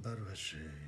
Baruch Hashem.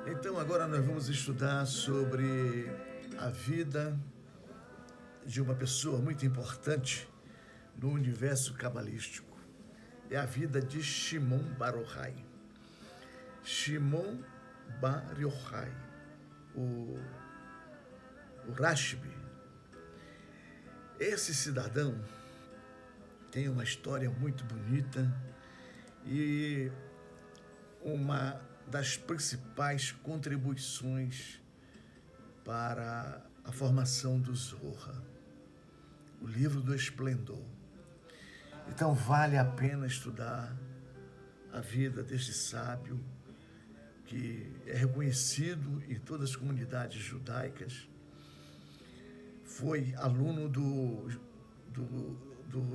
Então agora nós vamos estudar sobre a vida de uma pessoa muito importante no universo cabalístico. É a vida de Shimon Bar Yochai. Shimon Bar Yochai, o Rashbi. Esse cidadão tem uma história muito bonita e uma das principais contribuições para a formação do Zohar, o livro do esplendor. Então vale a pena estudar a vida deste sábio, que é reconhecido em todas as comunidades judaicas. Foi aluno do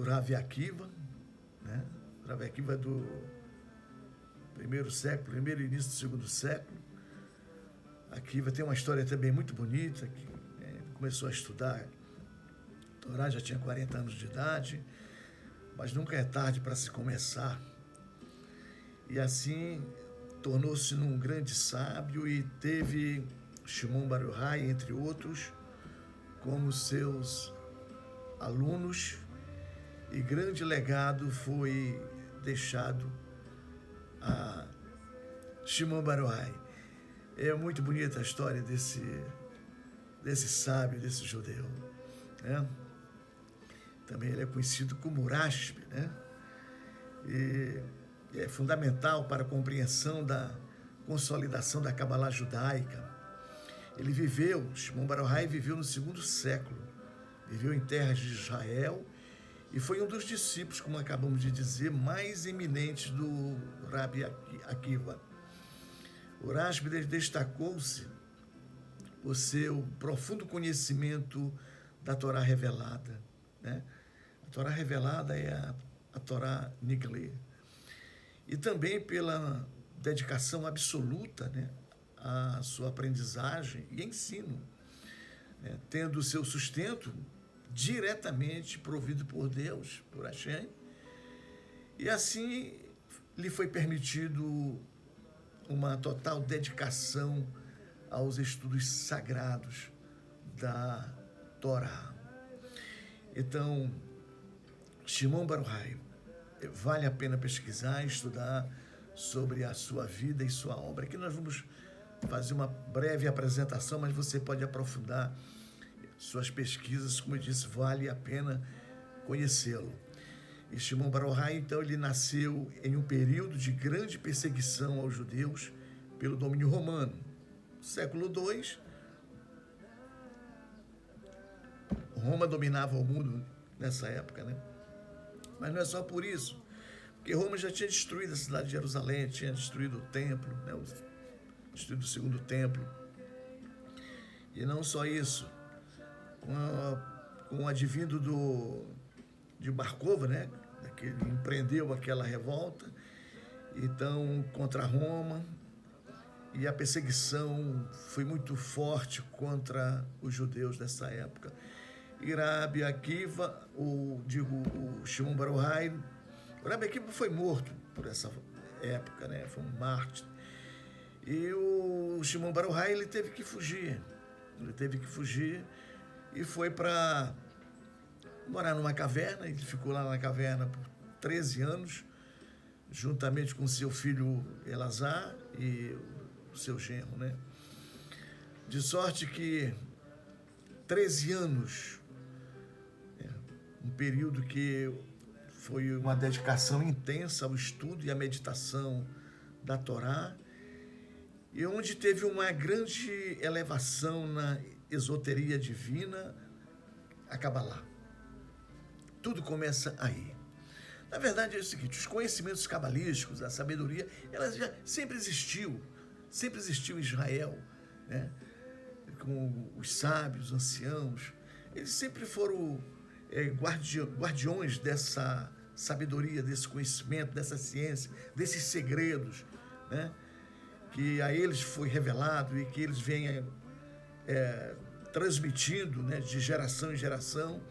Rav Akiva, né? Rav Akiva do primeiro e início do segundo século. Akiva tem uma história também muito bonita, que começou a estudar Torá, já tinha 40 anos de idade, mas nunca é tarde para se começar. E assim tornou-se num grande sábio e teve Shimon Bar Yochai, entre outros, como seus alunos, e grande legado foi deixado a Shimon Bar Yochai. É muito bonita a história desse sábio, desse judeu, né? Também ele é conhecido como Rashbi, né? E é fundamental para a compreensão da consolidação da Cabalá judaica. Shimon Bar Yochai viveu no segundo século, viveu em terras de Israel e foi um dos discípulos, como acabamos de dizer, mais eminentes do Rabi Akiva. O Rashbi destacou-se por seu profundo conhecimento da Torá revelada, né? A Torá revelada é a Torá Niglê. E também pela dedicação absoluta, né, à sua aprendizagem e ensino, né, tendo seu sustento diretamente provido por Deus, por Hashem, e assim lhe foi permitido uma total dedicação aos estudos sagrados da Torá. Então, Shimon Bar Yochai, vale a pena pesquisar e estudar sobre a sua vida e sua obra. Aqui nós vamos fazer uma breve apresentação, mas você pode aprofundar suas pesquisas, como eu disse, vale a pena conhecê-lo. E Shimon Bar Yochai, então, ele nasceu em um período de grande perseguição aos judeus pelo domínio romano. Século II, Roma dominava o mundo nessa época, né? Mas não é só por isso, porque Roma já tinha destruído a cidade de Jerusalém, tinha destruído o templo, né? Destruído o segundo templo. E não só isso, com o advindo de Bar Kova, né? Que ele empreendeu aquela revolta, então, contra Roma, e a perseguição foi muito forte contra os judeus dessa época. E Rabi Akiva, o Shimon Bar Yochai, o Rabi Akiva foi morto por essa época, né? Foi um mártir. E o Shimon Bar Yochai, ele teve que fugir e foi para morar numa caverna. Ele ficou lá na caverna por 13 anos, juntamente com seu filho Elazar e o seu genro, né? De sorte que 13 anos, um período que foi uma dedicação intensa ao estudo e à meditação da Torá, e onde teve uma grande elevação na esoteria divina, a Cabalá. Tudo começa aí. Na verdade é o seguinte, os conhecimentos cabalísticos, a sabedoria, ela já sempre existiu em Israel, né? Com os sábios, anciãos, eles sempre foram guardiões dessa sabedoria, desse conhecimento, dessa ciência, desses segredos, né? Que a eles foi revelado e que eles vêm transmitindo, né, de geração em geração.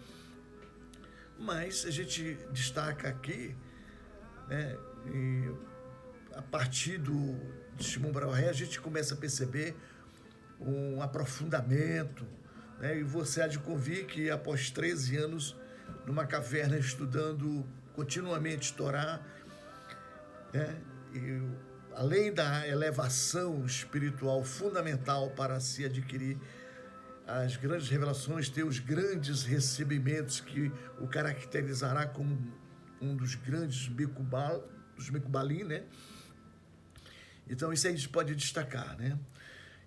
Mas a gente destaca aqui, né, a partir de Shimon Bar Yochai, a gente começa a perceber um aprofundamento, né, e você há de convir que após 13 anos numa caverna estudando continuamente Torá, né, e além da elevação espiritual fundamental para se adquirir as grandes revelações, ter os grandes recebimentos que o caracterizará como um dos grandes dos Mekubalim, né? Então isso aí a gente pode destacar, né?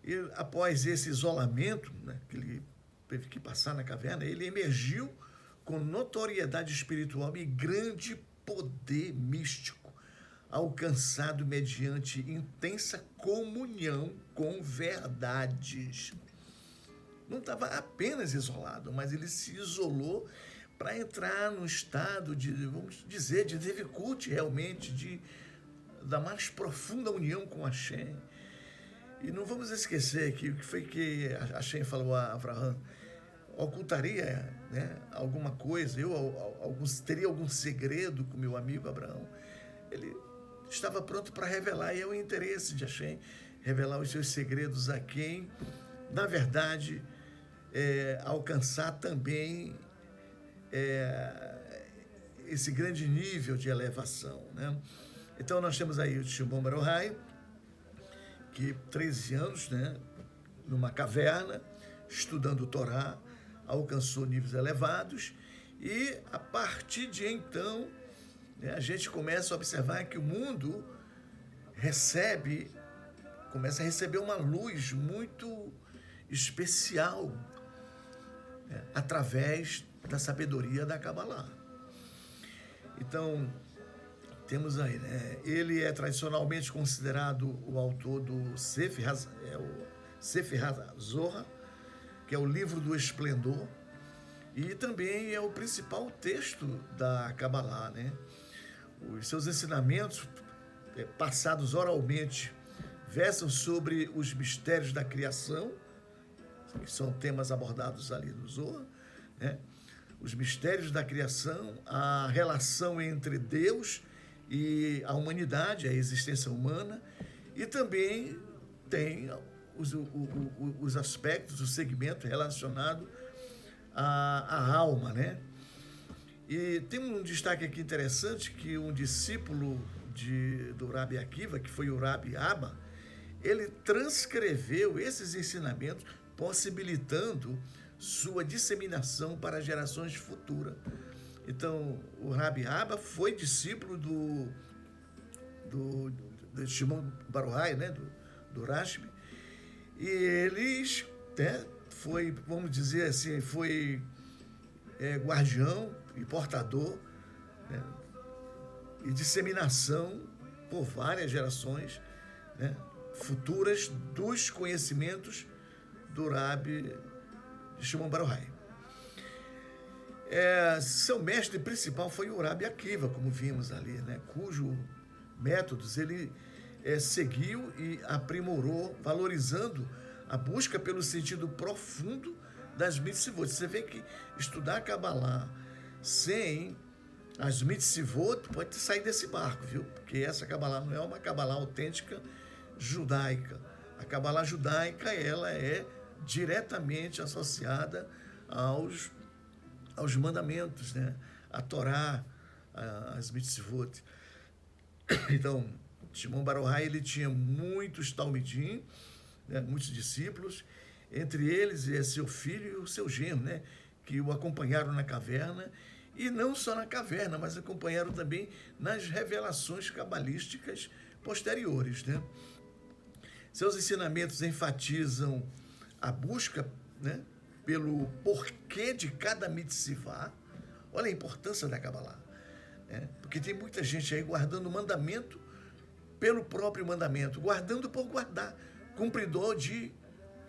E após esse isolamento, né, que ele teve que passar na caverna, ele emergiu com notoriedade espiritual e grande poder místico, alcançado mediante intensa comunhão com verdades. Não estava apenas isolado, mas ele se isolou para entrar num estado de, vamos dizer, de dificuldade realmente, da mais profunda união com Hashem. E não vamos esquecer que o que foi que Hashem falou a Abraham: ocultaria, né, alguma coisa, teria algum segredo com meu amigo Abraão. Ele estava pronto para revelar, e é o interesse de Hashem revelar os seus segredos a quem, na verdade, alcançar também esse grande nível de elevação, né? Então nós temos aí o Shimon Bar Yochai, que 13 anos, né, numa caverna, estudando Torá, alcançou níveis elevados, e a partir de então, né, a gente começa a observar que o mundo começa a receber uma luz muito especial, né, através da sabedoria da Cabalá. Então, temos aí, né, ele é tradicionalmente considerado o autor do Sefer HaZohar, que é o livro do esplendor, e também é o principal texto da Cabalá, né? Os seus ensinamentos, passados oralmente, versam sobre os mistérios da criação, que são temas abordados ali no Zohar, né? Os mistérios da criação, a relação entre Deus e a humanidade, a existência humana, e também tem os aspectos, o segmento relacionado à alma, né? E tem um destaque aqui interessante, que um discípulo do Rabi Akiva, que foi o Rabi Abba, ele transcreveu esses ensinamentos, possibilitando sua disseminação para gerações futuras. Então, o Rabi Abba foi discípulo do Shimon Bar Yochai, né, do Rashbi, e eles, né, foi, vamos dizer assim, foi guardião e portador, né, e disseminação por várias gerações, né, futuras dos conhecimentos do Rabi Shimon Bar Yochai. Seu mestre principal foi o Rabi Akiva, como vimos ali, né, cujo métodos ele seguiu e aprimorou, valorizando a busca pelo sentido profundo das mitzvot. Você vê que estudar Cabalá sem as mitzvot pode sair desse barco, viu? Porque essa Cabalá não é uma Cabalá autêntica judaica. A Cabalá judaica, ela é diretamente associada aos mandamentos, né? A Torá, as mitzvot. Então, Shimon Bar Yochai, ele tinha muitos talmidim, né? Muitos discípulos, entre eles seu filho e o seu genro, né? Que o acompanharam na caverna, e não só na caverna, mas acompanharam também nas revelações cabalísticas posteriores, né? Seus ensinamentos enfatizam a busca, né, pelo porquê de cada mitzvah. Olha a importância da Kabbalah, né? Porque tem muita gente aí guardando o mandamento pelo próprio mandamento, guardando por guardar, cumpridor de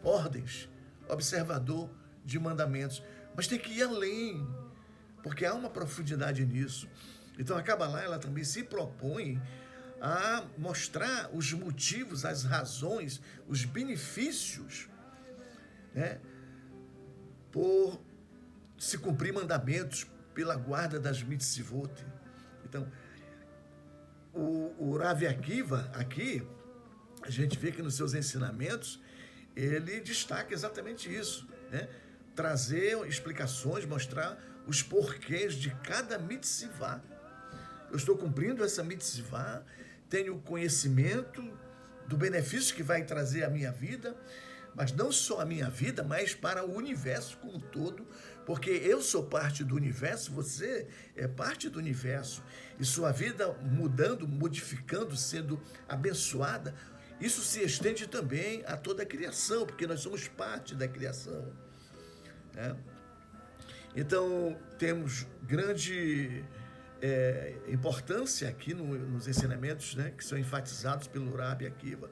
ordens, observador de mandamentos. Mas tem que ir além, porque há uma profundidade nisso. Então a Kabbalah, ela também se propõe a mostrar os motivos, as razões, os benefícios, né, por se cumprir mandamentos pela guarda das mitzvot. Então, o Rav Akiva, aqui, a gente vê que nos seus ensinamentos, ele destaca exatamente isso, né? Trazer explicações, mostrar os porquês de cada mitzvah. Eu estou cumprindo essa mitzvah, tenho conhecimento do benefício que vai trazer à minha vida, mas não só a minha vida, mas para o universo como um todo, porque eu sou parte do universo, você é parte do universo, e sua vida mudando, modificando, sendo abençoada, isso se estende também a toda a criação, porque nós somos parte da criação, né? Então, temos grande importância aqui nos ensinamentos, né, que são enfatizados pelo Rabi Akiva,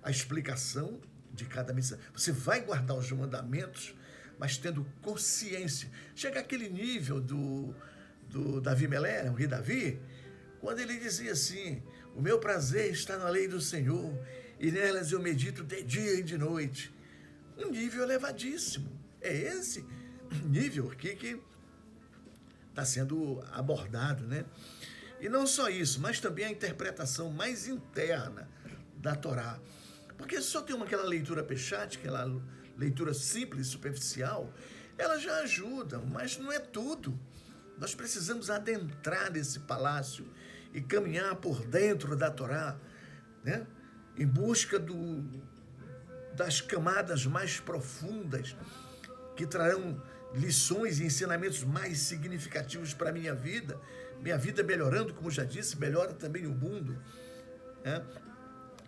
a explicação de cada missão. Você vai guardar os mandamentos, mas tendo consciência. Chega àquele nível do Davi Melé, o rei Davi, quando ele dizia assim: o meu prazer está na lei do Senhor, e nelas eu medito de dia e de noite. Um nível elevadíssimo. É esse nível aqui que está sendo abordado, né? E não só isso, mas também a interpretação mais interna da Torá. Porque só tem aquela leitura pechat, aquela leitura simples, superficial, ela já ajuda, mas não é tudo. Nós precisamos adentrar nesse palácio e caminhar por dentro da Torá, né? Em busca das camadas mais profundas que trarão lições e ensinamentos mais significativos para a minha vida melhorando, como já disse, melhora também o mundo, né?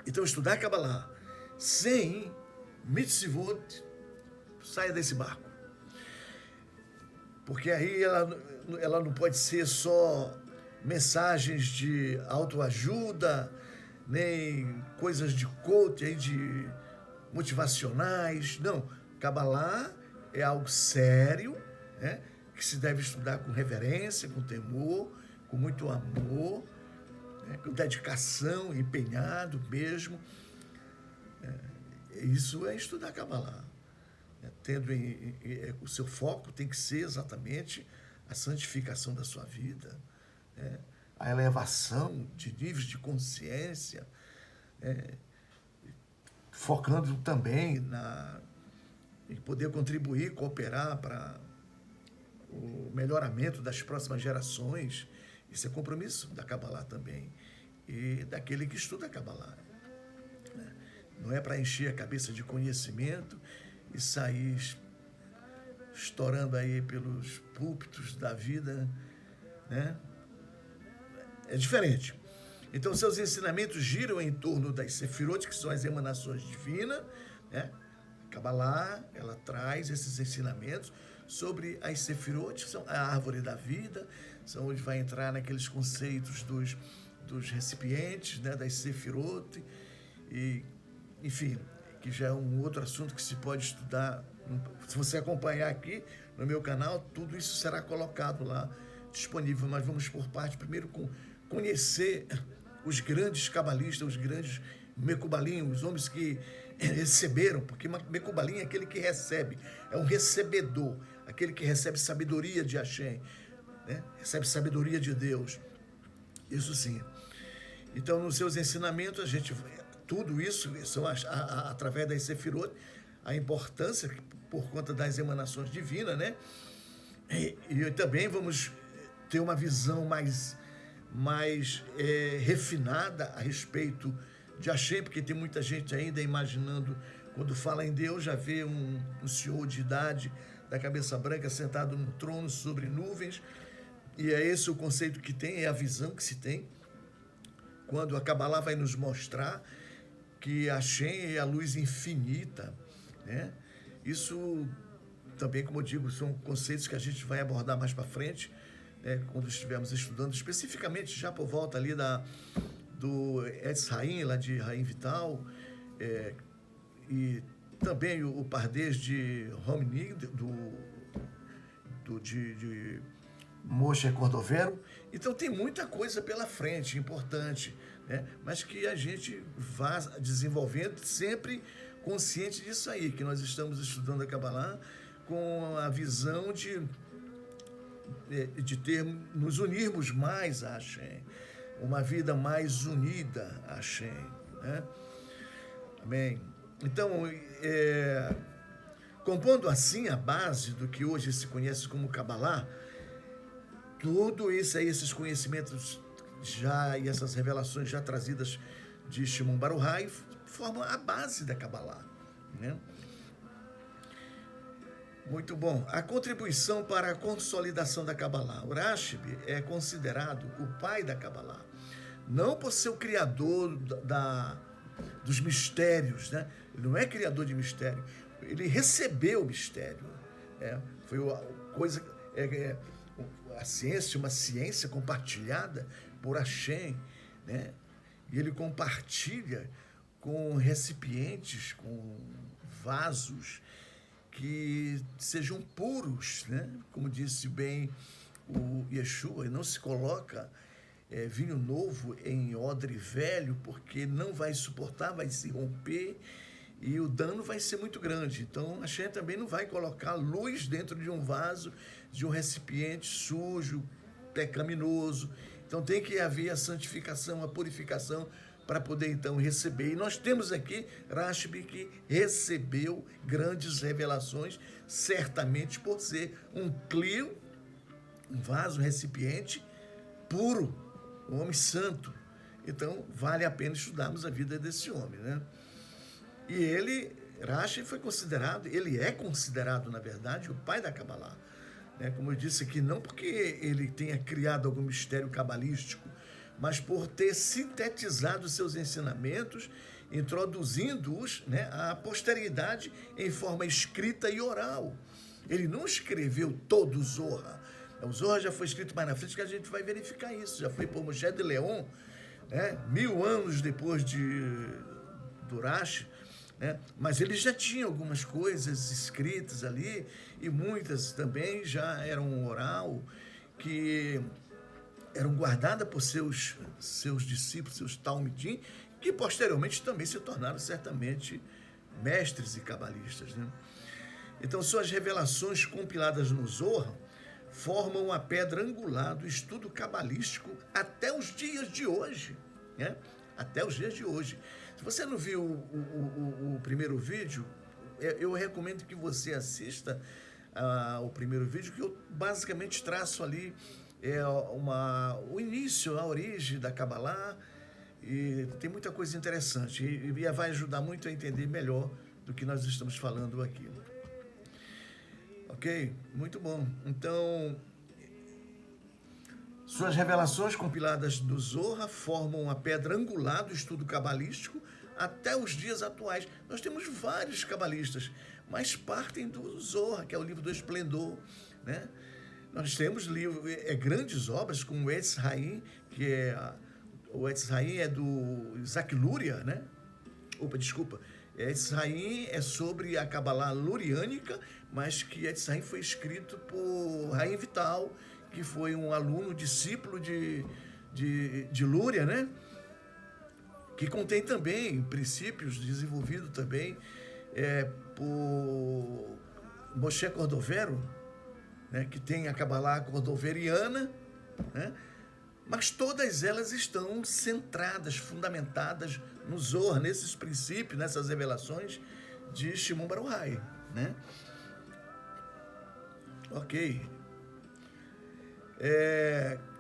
Então, estudar Kabbalah sem mitzvot, saia desse barco. Porque aí ela não pode ser só mensagens de autoajuda, nem coisas de coach, de motivacionais. Não, Kabbalah é algo sério, né, que se deve estudar com reverência, com temor, com muito amor, né, com dedicação, empenhado mesmo. Isso é estudar Kabbalah. Tendo o seu foco tem que ser exatamente a santificação da sua vida, né, a elevação de níveis de consciência, focando também em poder contribuir, cooperar para o melhoramento das próximas gerações. Isso é compromisso da Kabbalah também, e daquele que estuda a Kabbalah. Não é para encher a cabeça de conhecimento e sair estourando aí pelos púlpitos da vida, né? É diferente. Então, seus ensinamentos giram em torno das sefirot, que são as emanações divinas, né? A Kabbalah, ela traz esses ensinamentos sobre as sefirot, que são a árvore da vida, são onde vai entrar naqueles conceitos dos recipientes, né? Das sefirot, e, enfim, que já é um outro assunto que se pode estudar. Se você acompanhar aqui no meu canal, tudo isso será colocado lá, disponível. Mas vamos por parte, primeiro, com conhecer os grandes cabalistas, os grandes mecubalim, os homens que receberam, porque mecubalim é aquele que recebe, é um recebedor, aquele que recebe sabedoria de Hashem, né? Recebe sabedoria de Deus, isso sim. Então, nos seus ensinamentos, a gente, tudo isso são através das sefirot, a importância, por conta das emanações divinas, né? E também vamos ter uma visão mais refinada a respeito de Hashem, porque tem muita gente ainda imaginando, quando fala em Deus, já vê um senhor de idade, da cabeça branca, sentado no trono sobre nuvens, e é esse o conceito que tem, é a visão que se tem, quando a Kabbalah vai nos mostrar que Hashem é a luz infinita, né? Isso também, como eu digo, são conceitos que a gente vai abordar mais para frente, né, quando estivermos estudando, especificamente já por volta ali do Etz Haim, lá de Haim Vital, e também o Pardês de Romney, de Moshe Cordovero. Então tem muita coisa pela frente, importante, né, mas que a gente vá desenvolvendo sempre consciente disso aí, que nós estamos estudando a Kabbalah com a visão de nos unirmos mais a Hashem, uma vida mais unida a Hashem, né? Amém. Então, compondo assim a base do que hoje se conhece como Kabbalah, tudo isso aí, esses conhecimentos já e essas revelações já trazidas de Shimon Bar Yochai formam a base da Kabbalah, né? Muito bom. A contribuição para a consolidação da Kabbalah. O Rashbi é considerado o pai da Kabbalah, não por ser o criador dos mistérios, né? Ele não é criador de mistério, ele recebeu o mistério. Foi coisa, a ciência, uma ciência compartilhada por Hashem, né? E ele compartilha com recipientes, com vasos que sejam puros, né? Como disse bem o Yeshua, não se coloca vinho novo em odre velho, porque não vai suportar, vai se romper e o dano vai ser muito grande. Então, a Hashem também não vai colocar luz dentro de um vaso, de um recipiente sujo, pecaminoso. Então, tem que haver a santificação, a purificação, para poder, então, receber. E nós temos aqui Rashbi, que recebeu grandes revelações, certamente por ser um clio, um vaso, um recipiente puro, um homem santo. Então, vale a pena estudarmos a vida desse homem, né? E ele, Rashi, ele é considerado, na verdade, o pai da Kabbalah, né? Como eu disse aqui, não porque ele tenha criado algum mistério cabalístico, mas por ter sintetizado seus ensinamentos, introduzindo-os, né, à posteridade em forma escrita e oral. Ele não escreveu todo o Zohar. O Zohar já foi escrito mais na frente, que a gente vai verificar isso. Já foi por Moshe de Leon, né, 1000 anos depois do Rashi, né, mas ele já tinha algumas coisas escritas ali, e muitas também já eram oral, que eram guardadas por seus discípulos, seus talmidim, que posteriormente também se tornaram certamente mestres e cabalistas, né? Então, suas revelações compiladas no Zohar formam a pedra angular do estudo cabalístico até os dias de hoje, né? Até os dias de hoje. Se você não viu o primeiro vídeo, eu recomendo que você assista o primeiro vídeo, que eu basicamente traço ali o início, a origem da Kabbalah, e tem muita coisa interessante, e vai ajudar muito a entender melhor do que nós estamos falando aqui. Ok? Muito bom. Então, suas revelações compiladas do Zohar formam a pedra angular do estudo cabalístico até os dias atuais. Nós temos vários cabalistas, mas partem do Zohar, que é o livro do esplendor, né? Nós temos grandes obras como o Etz Haim, o Etz Haim é do Isaac Luria, né? Etz Haim é sobre a Kabbalah luriânica, mas que Etz Haim foi escrito por Haim Vital, que foi um aluno, discípulo de Luria, né? Que contém também princípios desenvolvidos também por Moshe Cordovero, né, que tem a Kabbalah cordoveriana, né, mas todas elas estão centradas, fundamentadas no Zohar, nesses princípios, nessas revelações de Shimon Bar Yochai, né? Ok.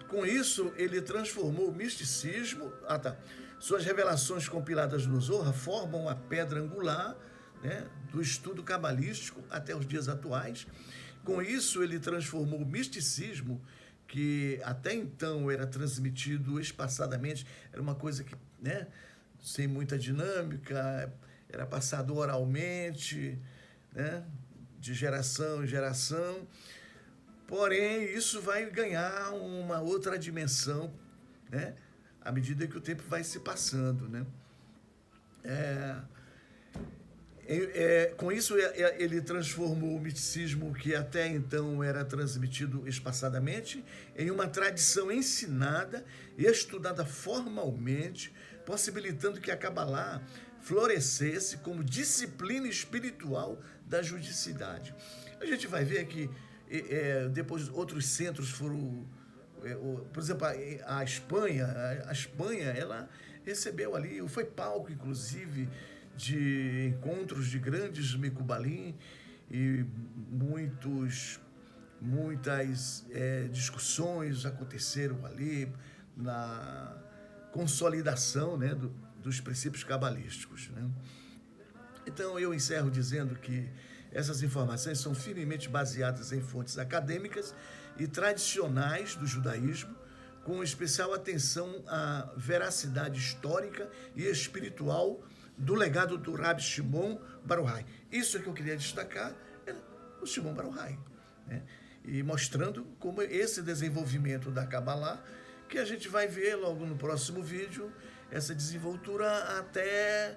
Com isso, ele transformou o misticismo. Suas revelações compiladas no Zohar formam a pedra angular, né, do estudo cabalístico até os dias atuais. Com isso, ele transformou o misticismo, que até então era transmitido espaçadamente, era uma coisa que, né, sem muita dinâmica, era passado oralmente, né, de geração em geração. Porém, isso vai ganhar uma outra dimensão, né, à medida que o tempo vai se passando, né? Com isso, ele transformou o misticismo, que até então era transmitido espaçadamente, em uma tradição ensinada e estudada formalmente, possibilitando que a Kabbalah florescesse como disciplina espiritual da judicidade. A gente vai ver que depois outros centros foram... por exemplo, a Espanha, ela recebeu ali, foi palco, inclusive, de encontros de grandes Mekubalim, e muitas discussões aconteceram ali na consolidação, né, dos princípios cabalísticos, né? Então, eu encerro dizendo que essas informações são firmemente baseadas em fontes acadêmicas e tradicionais do judaísmo, com especial atenção à veracidade histórica e espiritual do legado do Rabi Shimon Bar Yochai. Isso é que eu queria destacar, o Shimon Bar Yochai, né? E mostrando como esse desenvolvimento da Kabbalah, que a gente vai ver logo no próximo vídeo, essa desenvoltura até,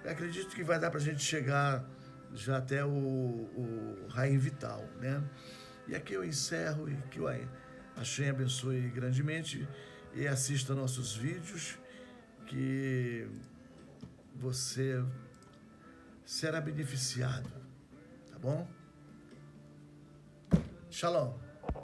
acredito que vai dar para a gente chegar já até o Raim Vital, né? E aqui eu encerro, e que o Hashem abençoe grandemente, e assista nossos vídeos, que você será beneficiado, tá bom? Shalom.